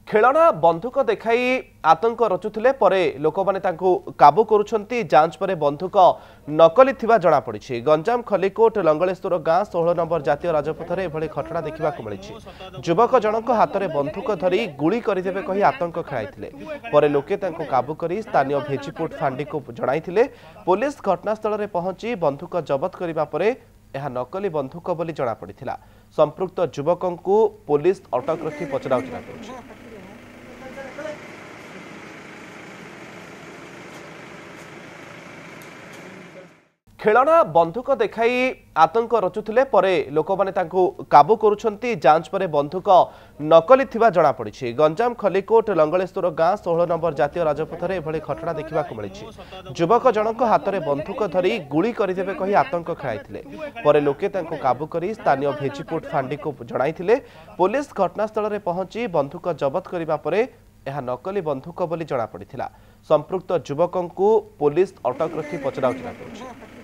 खेलना बंधुक देखाई आतंक रचुले लोक मैंने काबू करुछंती जांच पर बंधुक नकली जना पड़ी। गंजाम खलिकोट लंगलेश्वर गाँ 16 नंबर जातीय राजपथर एभली घटना देखा मिली। युवक जनक हाथ में बंधुक धरी गुली करदेवे कही आतंक खेलाई लोके काबू कर स्थानीय भेजीपुट फांडी को जणाई। पुलिस घटनास्थल में पहुंची बंधुक जबत करने यह नकली बंधुक बोली जना पड़ा। संपृक्त युवक को पुलिस अटक रखी पचराउचरा कर खेलना बंधुक देखाई आतंक रचुले लोक मैंने काबू करुछंती जांच पर बंधुक नकली जना पड़ी। गंजाम खलिकोट लंगलेश्वर गाँ 16 नंबर जातीय राजपथर एभली घटना देखा मिली। युवक जनक हाथ में बंधुक धरी गुली करदेवे कही आतंक खेलाई लोके काबू कर स्थानीय भेजीपुट फांडी को जणाई। पुलिस घटनास्थल में पहुंची बंधुक जबत करने यह नकली बंधुक बोली जना पड़ा। संपृक्त युवक को पुलिस अटक रखी पचराउचरा कर